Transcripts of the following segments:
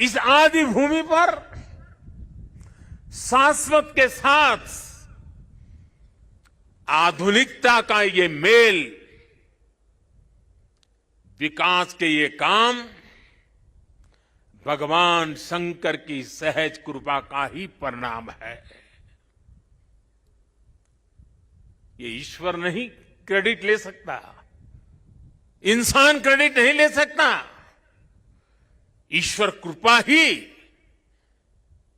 इस आदि भूमि पर शाश्वत के साथ आधुनिकता का ये मेल, विकास के ये काम भगवान शंकर की सहज कृपा का ही परिणाम है। ये ईश्वर नहीं क्रेडिट ले सकता, इंसान क्रेडिट नहीं ले सकता, ईश्वर कृपा ही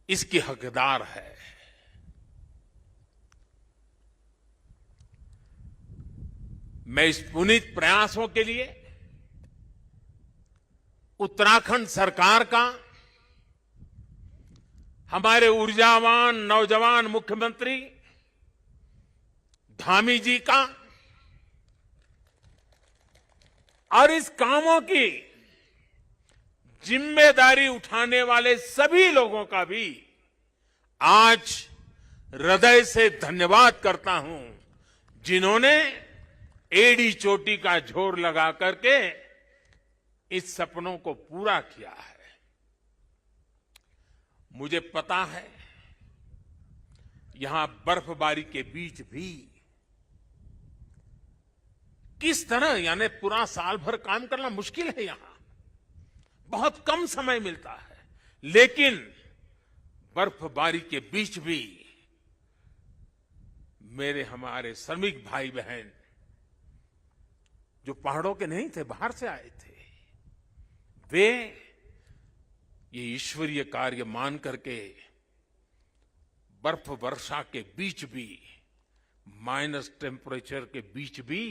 इसकी हकदार है। मैं इस पुनीत प्रयासों के लिए उत्तराखंड सरकार का, हमारे ऊर्जावान नौजवान मुख्यमंत्री धामी जी का और इस कामों की जिम्मेदारी उठाने वाले सभी लोगों का भी आज हृदय से धन्यवाद करता हूं, जिन्होंने एड़ी चोटी का जोर लगा करके इस सपनों को पूरा किया है। मुझे पता है यहां बर्फबारी के बीच भी किस तरह, यानी पूरा साल भर काम करना मुश्किल है, यहां बहुत कम समय मिलता है, लेकिन बर्फबारी के बीच भी मेरे हमारे श्रमिक भाई बहन जो पहाड़ों के नहीं थे, बाहर से आए थे, वे ये ईश्वरीय कार्य मान करके बर्फ वर्षा के बीच भी, माइनस टेम्परेचर के बीच भी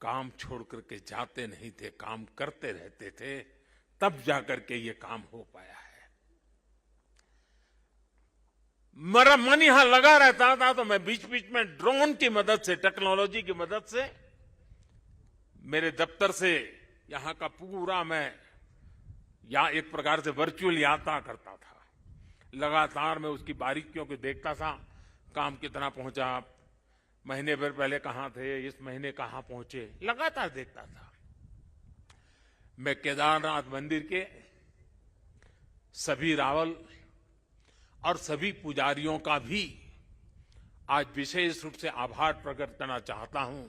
काम छोड़ करके जाते नहीं थे, काम करते रहते थे, तब जाकर के ये काम हो पाया है। मेरा मन यहां लगा रहता था, तो मैं बीच बीच में ड्रोन की मदद से, टेक्नोलॉजी की मदद से, मेरे दफ्तर से यहां का पूरा मैं एक प्रकार से वर्चुअल यात्रा करता था। लगातार मैं उसकी बारीकियों को देखता था, काम कितना पहुंचा, महीने भर पहले कहां थे, इस महीने कहां पहुंचे, लगातार देखता था। मैं केदारनाथ मंदिर के सभी रावल और सभी पुजारियों का भी आज विशेष रूप से आभार प्रकट करना चाहता हूं,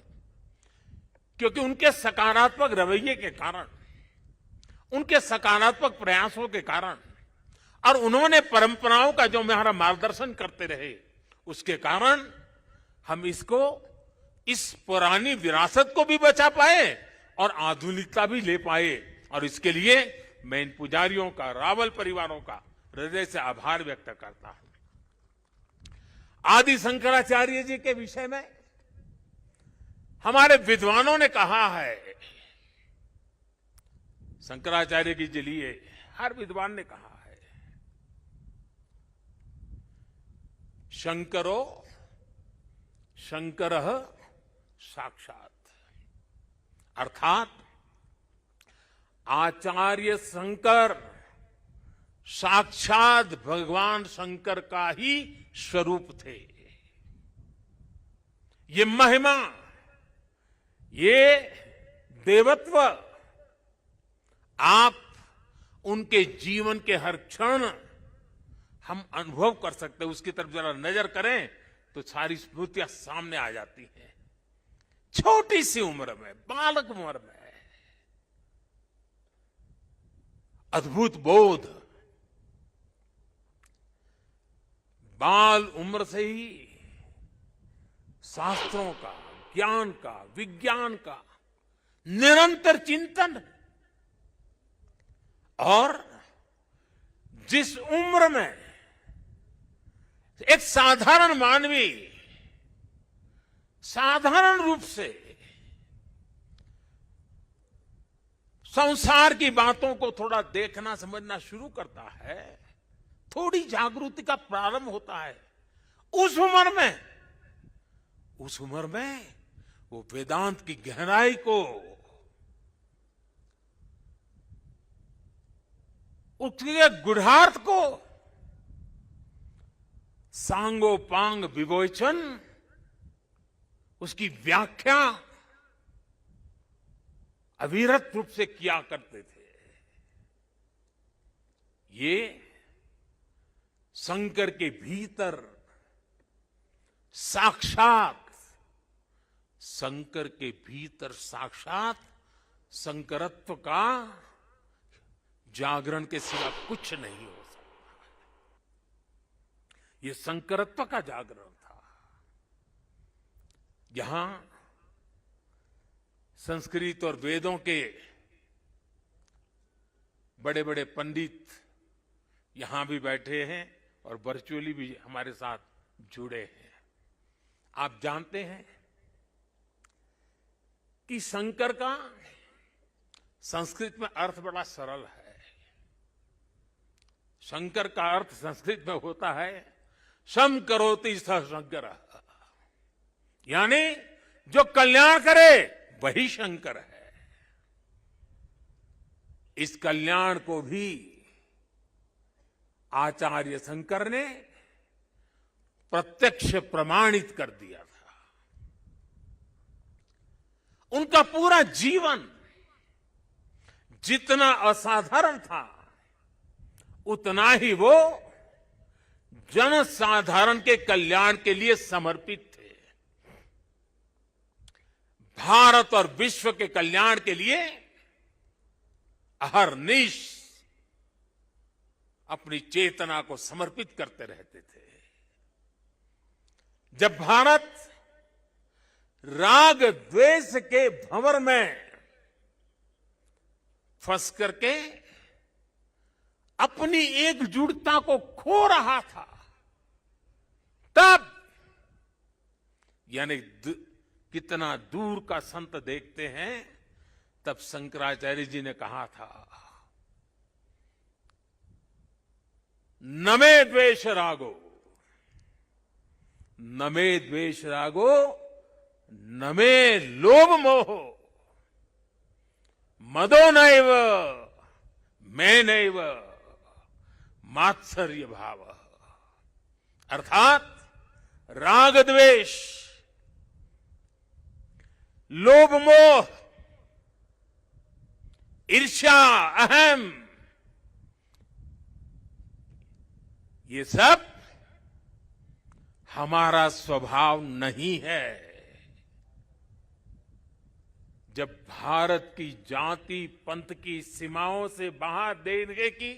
क्योंकि उनके सकारात्मक रवैये के कारण, उनके सकारात्मक प्रयासों के कारण और उन्होंने परंपराओं का जो हमारा मार्गदर्शन करते रहे, उसके कारण हम इसको, इस पुरानी विरासत को भी बचा पाए और आधुनिकता भी ले पाए। और इसके लिए मैं इन पुजारियों का, रावल परिवारों का हृदय से आभार व्यक्त करता हूं। आदि शंकराचार्य जी के विषय में हमारे विद्वानों ने कहा है, शंकराचार्य जी के लिए हर विद्वान ने कहा है, शंकरो शंकरः साक्षात, अर्थात आचार्य शंकर साक्षात भगवान शंकर का ही स्वरूप थे। ये महिमा, ये देवत्व आप उनके जीवन के हर क्षण हम अनुभव कर सकते हैं। उसकी तरफ जरा नजर करें तो सारी स्मृतियां सामने आ जाती हैं। छोटी सी उम्र में, बालक उम्र में अद्भुत बोध, बाल उम्र से ही शास्त्रों का, ज्ञान का, विज्ञान का निरंतर चिंतन, और जिस उम्र में एक साधारण मानवी साधारण रूप से संसार की बातों को थोड़ा देखना समझना शुरू करता है, थोड़ी जागृति का प्रारंभ होता है, उस उम्र में वो वेदांत की गहराई को, उसके गुढ़ार्थ को, सांगोपांग विवेचन, उसकी व्याख्या अविरत रूप से किया करते थे। ये शंकर के भीतर साक्षात शंकरत्व का जागरण के सिवा कुछ नहीं हो सकता। ये शंकरत्व का जागरण था। यहां संस्कृत और वेदों के बड़े बड़े पंडित यहां भी बैठे हैं और वर्चुअली भी हमारे साथ जुड़े हैं। आप जानते हैं कि शंकर का संस्कृत में अर्थ बड़ा सरल है। शंकर का अर्थ संस्कृत में होता है शम करोति स शंकर, यानी जो कल्याण करे वही शंकर है। इस कल्याण को भी आचार्य शंकर ने प्रत्यक्ष प्रमाणित कर दिया था। उनका पूरा जीवन जितना असाधारण था उतना ही वो जनसाधारण के कल्याण के लिए समर्पित थे। भारत और विश्व के कल्याण के लिए अहरनिश अपनी चेतना को समर्पित करते रहते थे। जब भारत राग द्वेष के भंवर में फंस करके अपनी एकजुटता को खो रहा था, तब यानी कितना दूर का संत देखते हैं, तब शंकराचार्य जी ने कहा था न मे द्वेष रागो, न मे द्वेष रागो, न मे लोभ मोह, मदो नैव मैं नैव मात्सर्य भाव। अर्थात राग द्वेष, लोभ मोह, ईर्ष्या, अहम, ये सब हमारा स्वभाव नहीं है। जब भारत की जाति पंथ की सीमाओं से बाहर देने की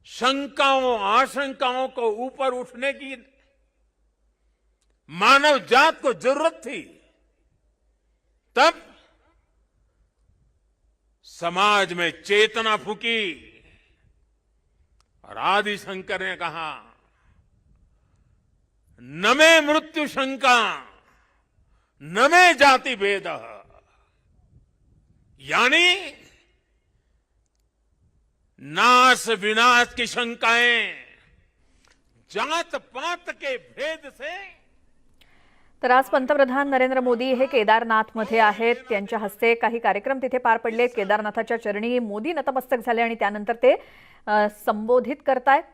शंकाओं आशंकाओं को ऊपर उठने की मानव जात को जरूरत थी, तब समाज में चेतना फूकी और आदि शंकर ने कहा न मे मृत्यु शंका न मे जाति भेद, यानी नाश विनाश की शंकाएं जात पात के भेद से। तर आज पंतप्रधान नरेंद्र मोदी हे केदारनाथमध्ये आहेत। त्यांच्या हस्ते काही कार्यक्रम तिथे पार पडले। केदारनाथाच्या चरणी मोदी नतमस्तक झाले आणि त्यानंतर ते संबोधित करतायत।